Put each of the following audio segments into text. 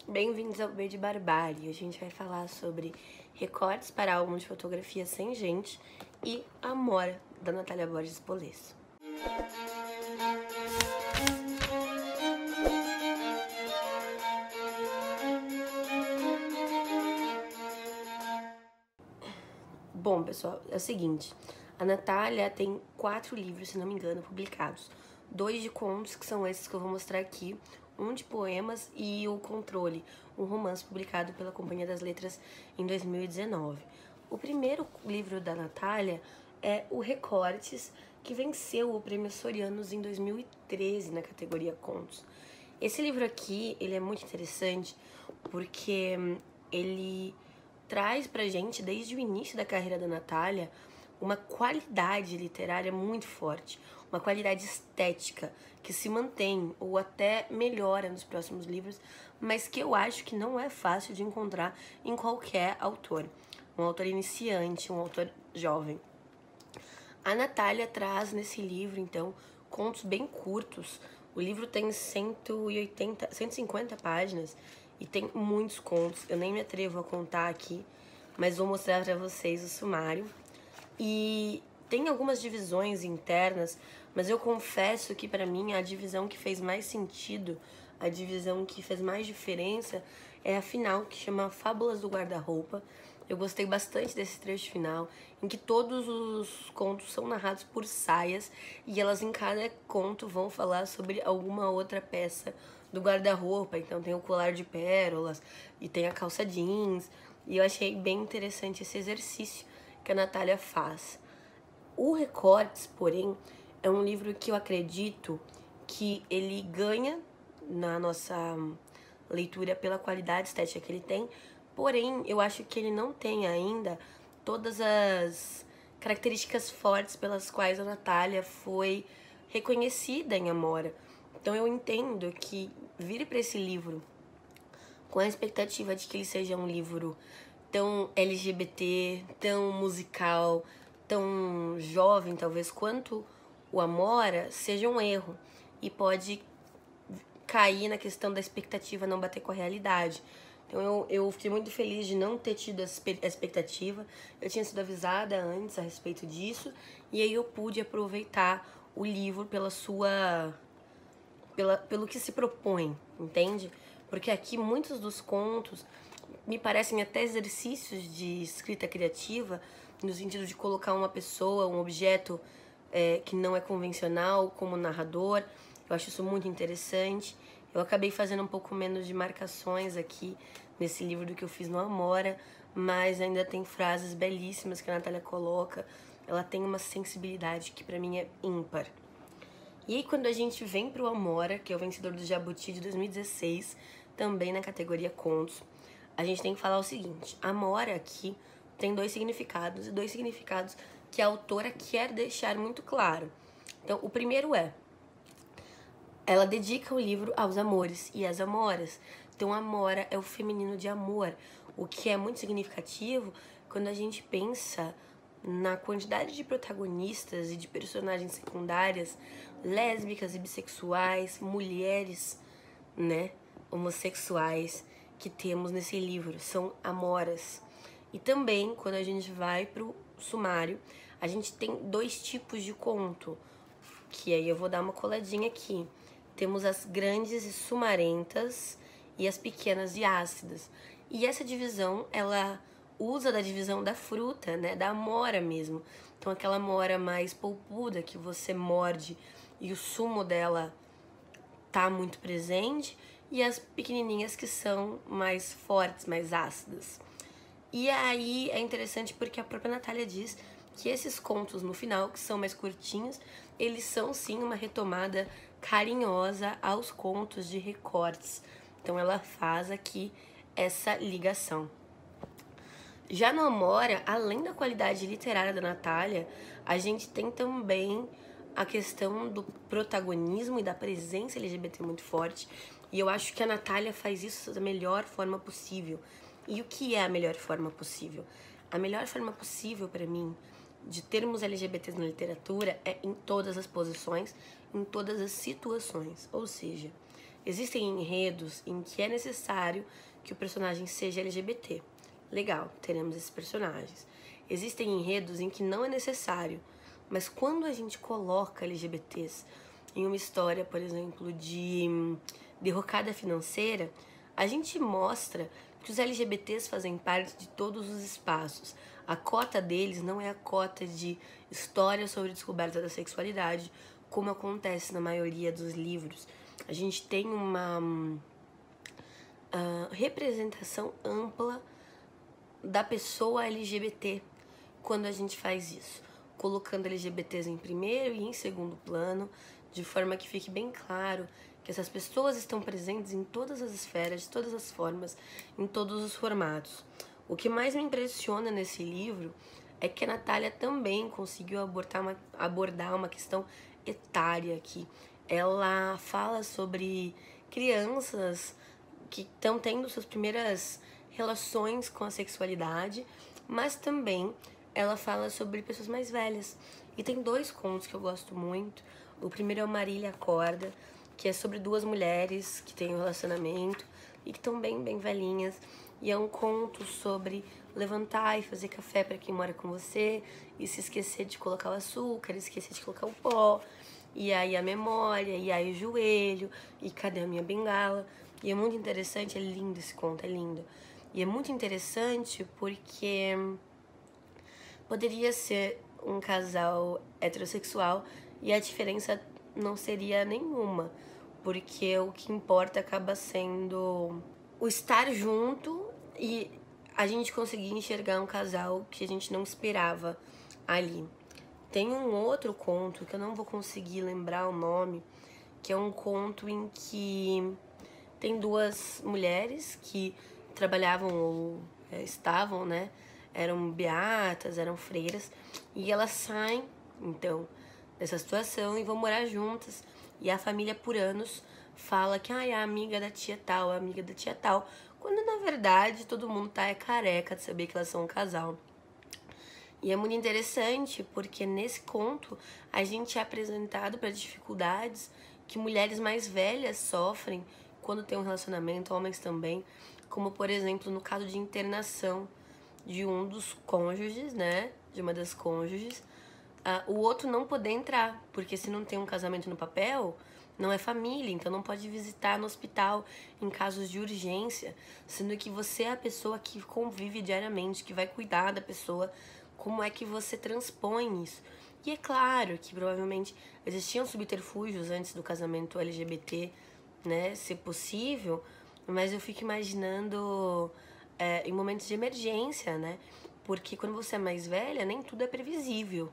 Bem-vindos ao B de Barbárie. A gente vai falar sobre recortes para álbum de fotografia sem gente e Amora, da Natália Borges Polesso. Bom, pessoal, é o seguinte. A Natália tem 4 livros, se não me engano, publicados. 2 de contos, que são esses que eu vou mostrar aqui. Um de poemas e o Controle, um romance publicado pela Companhia das Letras em 2019. O primeiro livro da Natália é o Recortes, que venceu o Prêmio Sorianos em 2013 na categoria Contos. Esse livro aqui, ele é muito interessante porque ele traz pra gente, desde o início da carreira da Natália, uma qualidade literária muito forte, uma qualidade estética que se mantém ou até melhora nos próximos livros, mas que eu acho que não é fácil de encontrar em qualquer autor. Um autor iniciante, um autor jovem. A Natália traz nesse livro, então, contos bem curtos. O livro tem 150 páginas e tem muitos contos. Eu nem me atrevo a contar aqui, mas vou mostrar para vocês o sumário. E tem algumas divisões internas, mas eu confesso que para mim a divisão que fez mais sentido, a divisão que fez mais diferença é a final, que chama Fábulas do Guarda-Roupa. Eu gostei bastante desse trecho final, em que todos os contos são narrados por saias e elas em cada conto vão falar sobre alguma outra peça do guarda-roupa. Então tem o colar de pérolas e tem a calça jeans, e eu achei bem interessante esse exercício que a Natália faz. O Recortes, porém, é um livro que eu acredito que ele ganha na nossa leitura pela qualidade estética que ele tem, porém, eu acho que ele não tem ainda todas as características fortes pelas quais a Natália foi reconhecida em Amora. Então eu entendo que vir para esse livro com a expectativa de que ele seja um livro tão LGBT, tão musical, tão jovem, talvez, quanto o Amora, seja um erro. E pode cair na questão da expectativa não bater com a realidade. Então eu fiquei muito feliz de não ter tido essa expectativa. Eu tinha sido avisada antes a respeito disso. E aí eu pude aproveitar o livro pelo que se propõe, entende? Porque aqui muitos dos contos me parecem até exercícios de escrita criativa, no sentido de colocar uma pessoa, um objeto que não é convencional como narrador. Eu acho isso muito interessante. Eu acabei fazendo um pouco menos de marcações aqui nesse livro do que eu fiz no Amora, mas ainda tem frases belíssimas que a Natália coloca. Ela tem uma sensibilidade que pra mim é ímpar. E aí quando a gente vem pro Amora, que é o vencedor do Jabuti de 2016, também na categoria Contos, a gente tem que falar o seguinte: Amora aqui tem 2 significados, e 2 significados que a autora quer deixar muito claro. Então, o primeiro ela dedica o livro aos amores e às amoras. Então, Amora é o feminino de amor, o que é muito significativo quando a gente pensa na quantidade de protagonistas e de personagens secundárias, lésbicas e bissexuais, mulheres, né, homossexuais, que temos nesse livro. São amoras. E também, quando a gente vai pro sumário, a gente tem 2 tipos de conto, que aí eu vou dar uma coladinha aqui. Temos as grandes e sumarentas e as pequenas e ácidas. E essa divisão, ela usa da divisão da fruta, né, da amora mesmo. Então aquela amora mais polpuda que você morde e o sumo dela tá muito presente, e as pequenininhas que são mais fortes, mais ácidas. E aí é interessante porque a própria Natália diz que esses contos no final, que são mais curtinhos, eles são sim uma retomada carinhosa aos contos de Recortes. Então ela faz aqui essa ligação. Já no Amora, além da qualidade literária da Natália, a gente tem também a questão do protagonismo e da presença LGBT muito forte. E eu acho que a Natália faz isso da melhor forma possível. E o que é a melhor forma possível? A melhor forma possível para mim de termos LGBTs na literatura é em todas as posições, em todas as situações. Ou seja, Existem enredos em que é necessário que o personagem seja LGBT. Legal, teremos esses personagens. Existem enredos em que não é necessário, mas quando a gente coloca LGBTs em uma história, por exemplo, de derrocada financeira, a gente mostra que os LGBTs fazem parte de todos os espaços. A cota deles não é a cota de história sobre descoberta da sexualidade, como acontece na maioria dos livros. A gente tem uma representação ampla da pessoa LGBT quando a gente faz isso, colocando LGBTs em primeiro e em segundo plano, de forma que fique bem claro que essas pessoas estão presentes em todas as esferas, de todas as formas, em todos os formatos. O que mais me impressiona nesse livro é que a Natália também conseguiu abordar uma questão etária aqui. Ela fala sobre crianças que estão tendo suas primeiras relações com a sexualidade, mas também ela fala sobre pessoas mais velhas. E tem 2 contos que eu gosto muito. O primeiro é o Marília Acorda, que é sobre 2 mulheres que têm um relacionamento e que estão bem velhinhas. E é um conto sobre levantar e fazer café para quem mora com você e se esquecer de colocar o açúcar, esquecer de colocar o pó, e aí a memória, e aí o joelho, e cadê a minha bengala? E é muito interessante, é lindo esse conto, é lindo. E é muito interessante porque poderia ser um casal heterossexual e a diferença não seria nenhuma, porque o que importa acaba sendo o estar junto e a gente conseguir enxergar um casal que a gente não esperava ali. Tem um outro conto que eu não vou conseguir lembrar o nome, que é um conto em que tem 2 mulheres que trabalhavam ou estavam, né? Eram beatas, eram freiras, e elas saem, então, dessa situação e vão morar juntas. E a família, por anos, fala que é a amiga da tia tal, a amiga da tia tal, quando na verdade todo mundo tá careca de saber que elas são um casal. E é muito interessante porque nesse conto a gente é apresentado para dificuldades que mulheres mais velhas sofrem quando tem um relacionamento, homens também, como por exemplo no caso de internação de um dos cônjuges, né, de uma das cônjuges, o outro não poder entrar, porque se não tem um casamento no papel, não é família, então não pode visitar no hospital em casos de urgência, sendo que você é a pessoa que convive diariamente, que vai cuidar da pessoa. Como é que você transpõe isso? E é claro que provavelmente existiam subterfúgios antes do casamento LGBT, né, ser possível, mas eu fico imaginando em momentos de emergência, né? Porque quando você é mais velha, nem tudo é previsível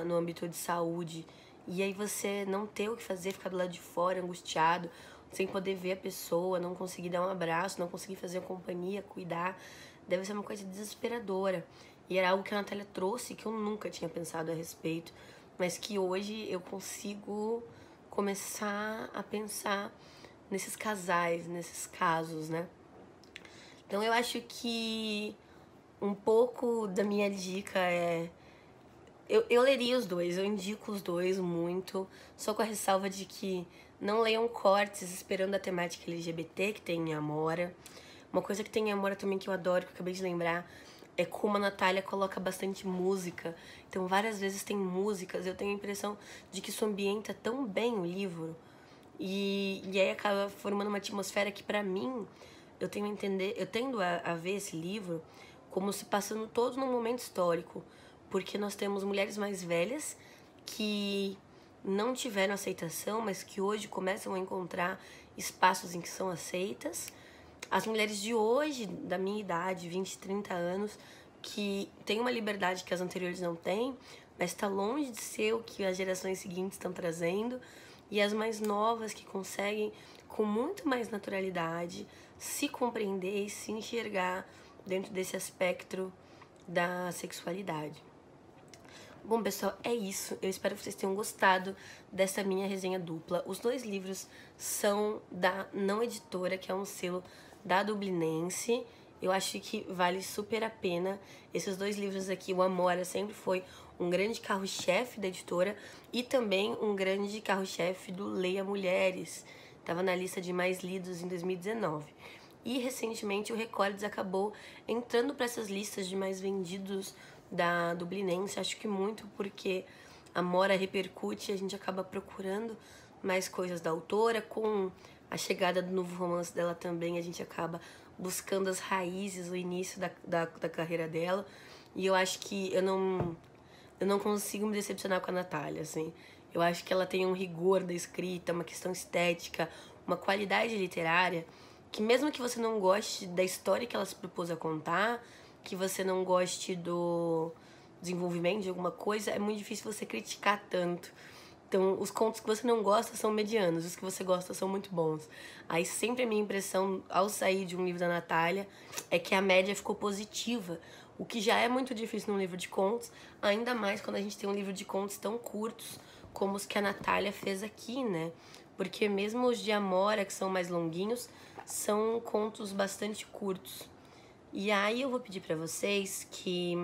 no âmbito de saúde. E aí você não ter o que fazer, ficar do lado de fora, angustiado, sem poder ver a pessoa, não conseguir dar um abraço, não conseguir fazer a companhia, cuidar, deve ser uma coisa desesperadora. E era algo que a Natália trouxe que eu nunca tinha pensado a respeito, mas que hoje eu consigo começar a pensar nesses casais, nesses casos, né? Então eu acho que um pouco da minha dica é... Eu leria os 2, eu indico os 2 muito, só com a ressalva de que não leiam cortes esperando a temática LGBT que tem em Amora. Uma coisa que tem em Amora também que eu adoro, que eu acabei de lembrar, é como a Natália coloca bastante música. Então várias vezes tem músicas, eu tenho a impressão de que isso ambienta tão bem o livro. E aí acaba formando uma atmosfera que pra mim, eu tendo a ver esse livro como se passando todo num momento histórico. Porque nós temos mulheres mais velhas que não tiveram aceitação, mas que hoje começam a encontrar espaços em que são aceitas. As mulheres de hoje, da minha idade, 20, 30 anos, que têm uma liberdade que as anteriores não têm, mas está longe de ser o que as gerações seguintes estão trazendo. E as mais novas que conseguem, com muito mais naturalidade, se compreender e se enxergar dentro desse aspecto da sexualidade. Bom, pessoal, é isso. Eu espero que vocês tenham gostado dessa minha resenha dupla. Os 2 livros são da Não Editora, que é um selo da Dublinense. Eu acho que vale super a pena. Esses 2 livros aqui, o Amora sempre foi um grande carro-chefe da editora e também um grande carro-chefe do Leia Mulheres, estava na lista de mais lidos em 2019. E recentemente o Records acabou entrando para essas listas de mais vendidos da Dublinense, acho que muito porque a Mora repercute e a gente acaba procurando mais coisas da autora. Com a chegada do novo romance dela também, a gente acaba buscando as raízes, o início da carreira dela. E eu acho que eu não consigo me decepcionar com a Natália, assim. Eu acho que ela tem um rigor da escrita, uma questão estética, uma qualidade literária, que mesmo que você não goste da história que ela se propôs a contar, que você não goste do desenvolvimento de alguma coisa, é muito difícil você criticar tanto. Então, os contos que você não gosta são medianos, os que você gosta são muito bons. Aí sempre a minha impressão, ao sair de um livro da Natália, é que a média ficou positiva, o que já é muito difícil num livro de contos, ainda mais quando a gente tem um livro de contos tão curtos como os que a Natália fez aqui, né? Porque mesmo os de Amora, que são mais longuinhos, são contos bastante curtos. E aí eu vou pedir pra vocês que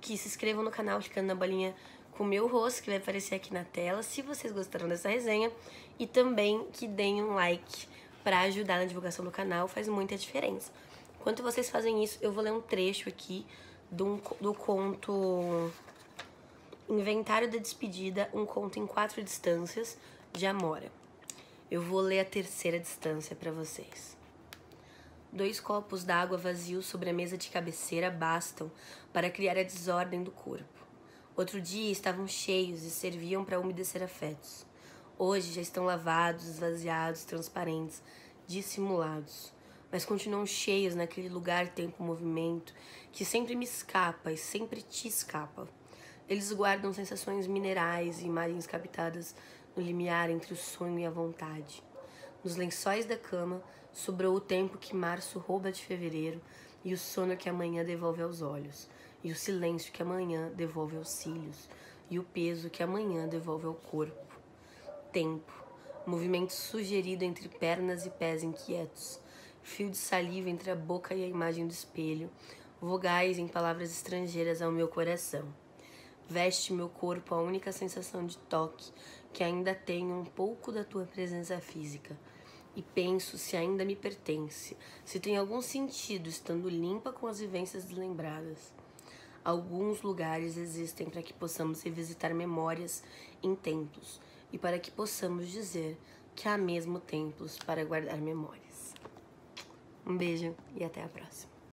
se inscrevam no canal clicando na bolinha com o meu rosto, que vai aparecer aqui na tela, se vocês gostaram dessa resenha. E também que deem um like pra ajudar na divulgação do canal, faz muita diferença. Enquanto vocês fazem isso, eu vou ler um trecho aqui do conto Inventário da Despedida, um conto em 4 distâncias, de Amora. Eu vou ler a terceira distância para vocês. 2 copos d'água vazios sobre a mesa de cabeceira bastam para criar a desordem do corpo. Outro dia estavam cheios e serviam para umedecer afetos. Hoje já estão lavados, esvaziados, transparentes, dissimulados. Mas continuam cheios naquele lugar tempo movimento que sempre me escapa e sempre te escapa. Eles guardam sensações minerais e imagens captadas no limiar entre o sonho e a vontade. Nos lençóis da cama sobrou o tempo que março rouba de fevereiro e o sono que amanhã devolve aos olhos, e o silêncio que amanhã devolve aos cílios, e o peso que amanhã devolve ao corpo. Tempo, movimento sugerido entre pernas e pés inquietos, fio de saliva entre a boca e a imagem do espelho, vogais em palavras estrangeiras ao meu coração. Veste meu corpo a única sensação de toque que ainda tenho um pouco da tua presença física. E penso se ainda me pertence, se tem algum sentido estando limpa com as vivências deslembradas. Alguns lugares existem para que possamos revisitar memórias em templos e para que possamos dizer que há mesmo templos para guardar memórias. Um beijo e até a próxima.